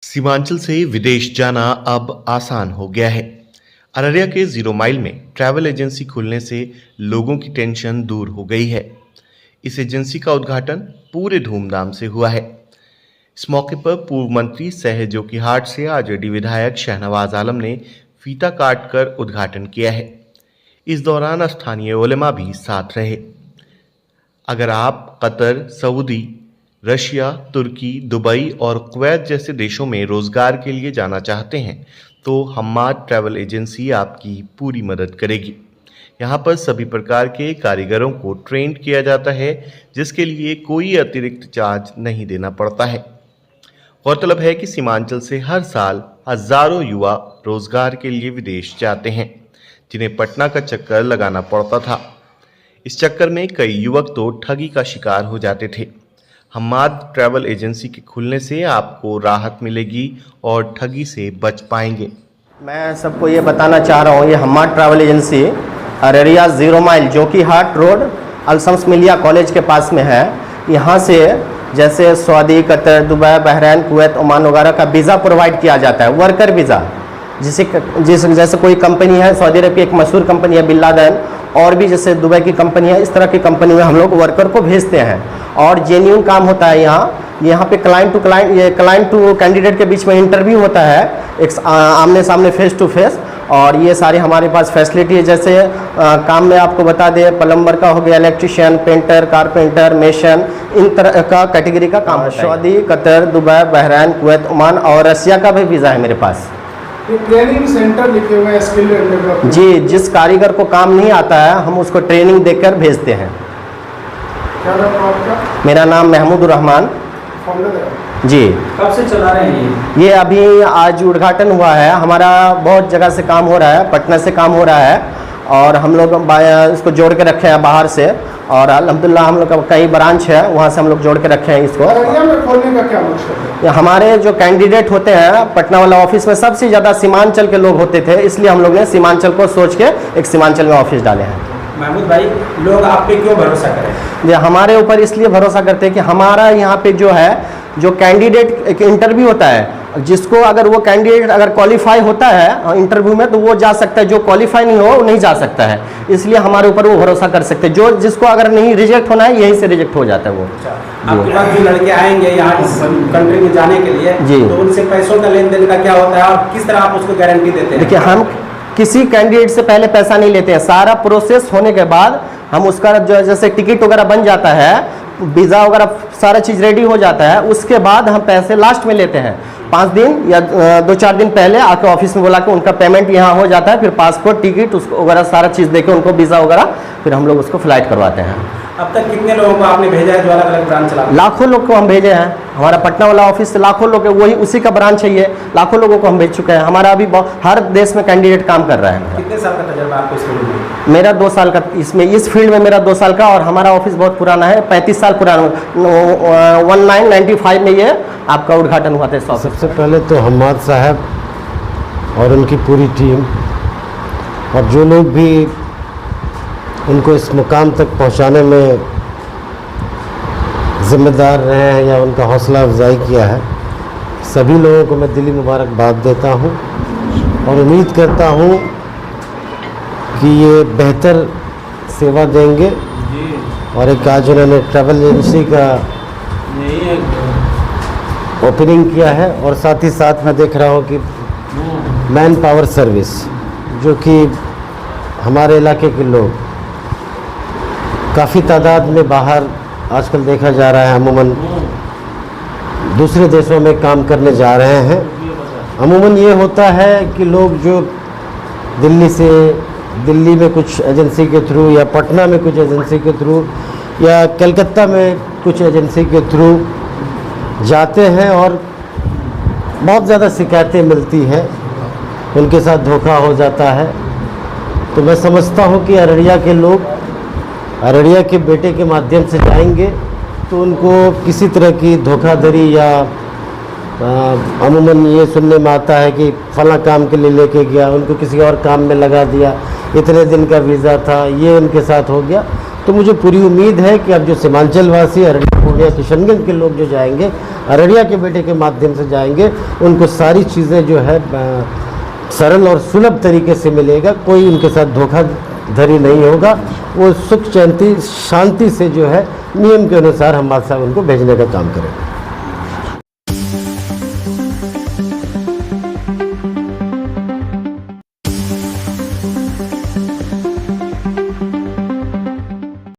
सीमांचल से विदेश जाना अब आसान हो गया है। अररिया के 0 माइल में ट्रैवल एजेंसी खुलने से लोगों की टेंशन दूर हो गई है। इस एजेंसी का उद्घाटन पूरे धूमधाम से हुआ है। इस मौके पर पूर्व मंत्री सह जोकीहाट से आरजेडी विधायक शहनवाज आलम ने फीता काटकर उद्घाटन किया है। इस दौरान स्थानीय उलेमा भी साथ रहे। अगर आप कतर, सऊदी, रशिया, तुर्की, दुबई और कुवैत जैसे देशों में रोजगार के लिए जाना चाहते हैं तो हम्माद ट्रैवल एजेंसी आपकी पूरी मदद करेगी। यहाँ पर सभी प्रकार के कारीगरों को ट्रेंड किया जाता है, जिसके लिए कोई अतिरिक्त चार्ज नहीं देना पड़ता है। गौरतलब है कि सीमांचल से हर साल हजारों युवा रोजगार के लिए विदेश जाते हैं, जिन्हें पटना का चक्कर लगाना पड़ता था। इस चक्कर में कई युवक तो ठगी का शिकार हो जाते थे। हम्माद ट्रैवल एजेंसी के खुलने से आपको राहत मिलेगी और ठगी से बच पाएंगे। मैं सबको ये बताना चाह रहा हूँ, ये Hammad travel agency Araria 0 mile Jokihat road Alshams Millia college के पास में है। यहाँ से जैसे Saudi, Qatar, Dubai, Bahrain, Kuwait, Oman वगैरह का वीज़ा प्रोवाइड किया जाता है, वर्कर वीज़ा। जैसे कोई कंपनी है, सऊदी अरब की एक मशहूर कंपनी है बिन लादेन, और भी जैसे दुबई की कंपनी है, इस तरह की कंपनी में हम लोग वर्कर को भेजते हैं और जेन्युइन काम होता है। यहाँ पे क्लाइंट टू कैंडिडेट के बीच में इंटरव्यू होता है, एक आमने सामने फेस टू फेस। और ये सारी हमारे पास फैसिलिटी है। जैसे काम में आपको बता दें, प्लम्बर का हो गया, इलेक्ट्रिशियन, पेंटर, कारपेंटर, मेशन, इन तरह का कैटेगरी का काम होता है। Saudi, Qatar, Dubai, Bahrain, Kuwait, Oman और रशिया का भी वीज़ा है मेरे पास। ट्रेनिंग सेंटर लिखे हुए हैं, स्किल डेवलपमेंट। जी, जिस कारीगर को काम नहीं आता है हम उसको ट्रेनिंग देकर भेजते हैं। क्या नाम है आपका? मेरा नाम महमूद रहमान जी। कब से चला रहे हैं ये अभी आज उद्घाटन हुआ है। हमारा बहुत जगह से काम हो रहा है, पटना से काम हो रहा है और हम लोग इसको जोड़ के रखे हैं बाहर से, और अल्हम्दुलिल्लाह हम लोग का कई ब्रांच है, वहाँ से हम लोग जोड़ के रखे हैं इसको। अररिया में खोलने का क्या मकसद है? हमारे जो कैंडिडेट होते हैं पटना वाला ऑफिस में सबसे ज़्यादा सीमांचल के लोग होते थे, इसलिए हम लोग ने सीमांचल को सोच के एक सीमांचल में ऑफिस डाले हैं। महमूद भाई, लोग आप पे क्यों भरोसा करें? ये हमारे ऊपर इसलिए भरोसा करते हैं कि हमारा यहाँ पे जो है, जो कैंडिडेट एक इंटरव्यू होता है, जिसको अगर वो कैंडिडेट अगर क्वालिफाई होता है इंटरव्यू में तो वो जा सकता है, जो क्वालिफाई नहीं हो वो नहीं जा सकता है। इसलिए हमारे ऊपर वो भरोसा कर सकते हैं। जो जिसको अगर नहीं रिजेक्ट होना है, यहीं से रिजेक्ट हो जाता है वो। आपके पास जो लड़के आएंगे यहाँ इस कंट्री में जाने के लिए जी, तो उनसे पैसों का लेन देन का क्या होता है और किस तरह आप उसको गारंटी देते हैं? देखिए, हम किसी कैंडिडेट से पहले पैसा नहीं लेते हैं। सारा प्रोसेस होने के बाद हम उसका जो जैसे टिकट वगैरह बन जाता है, वीज़ा वगैरह सारा चीज़ रेडी हो जाता है, उसके बाद हम पैसे लास्ट में लेते हैं। 5 दिन या 2-4 दिन पहले आके ऑफिस में बोला कि उनका पेमेंट यहाँ हो जाता है, फिर पासपोर्ट, टिकट उसको वगैरह सारा चीज़ देके उनको वीज़ा वगैरह फिर हम लोग उसको फ्लाइट करवाते हैं। अब तक कितने लोगों को आपने भेजा है जो अलग अलग ब्रांच चला? लाखों लोग को हम भेजे हैं। हमारा पटना वाला ऑफिस से लाखों लोग, वही उसी का ब्रांच है, ये लाखों लोगों को हम भेज चुके हैं। हमारा अभी हर देश में कैंडिडेट काम कर रहा है। कितने साल का तजर्बा आपको इस फील्ड में? मेरा 2 साल का इसमें, इस फील्ड में मेरा 2 साल का, और हमारा ऑफिस बहुत पुराना है, 35 साल पुराना। 1995 में ये आपका उद्घाटन हुआ था। सबसे पहले तो हम्माद साहब और उनकी पूरी टीम और जो लोग भी उनको इस मुकाम तक पहुंचाने में ज़िम्मेदार रहे हैं या उनका हौसला अफजाई किया है, सभी लोगों को मैं दिली मुबारकबाद देता हूं और उम्मीद करता हूं कि ये बेहतर सेवा देंगे। और एक आज उन्होंने ट्रैवल एजेंसी का ओपनिंग किया है और साथ ही साथ मैं देख रहा हूं कि मैन पावर सर्विस, जो कि हमारे इलाके के लोग काफ़ी तादाद में बाहर आजकल देखा जा रहा है, अमूमन दूसरे देशों में काम करने जा रहे हैं। अमूमन ये होता है कि लोग जो दिल्ली में कुछ एजेंसी के थ्रू या पटना में कुछ एजेंसी के थ्रू या कलकत्ता में कुछ एजेंसी के थ्रू जाते हैं और बहुत ज़्यादा शिकायतें मिलती हैं, उनके साथ धोखा हो जाता है। तो मैं समझता हूँ कि अररिया के लोग अररिया के बेटे के माध्यम से जाएंगे तो उनको किसी तरह की धोखाधड़ी या अमूमन ये सुनने में आता है कि फला काम के लिए लेके गया, उनको किसी और काम में लगा दिया, इतने दिन का वीज़ा था, ये उनके साथ हो गया। तो मुझे पूरी उम्मीद है कि अब जो सीमांचल वासी अररिया, पूर्णिया, किशनगंज के लोग जो जाएंगे, अररिया के बेटे के माध्यम से जाएंगे, उनको सारी चीज़ें जो है सरल और सुलभ तरीके से मिलेगा। कोई उनके साथ धोखाधड़ी नहीं होगा। वो सुख शांति से जो है नियम के अनुसार हम बादशाह उनको भेजने का काम करेंगे।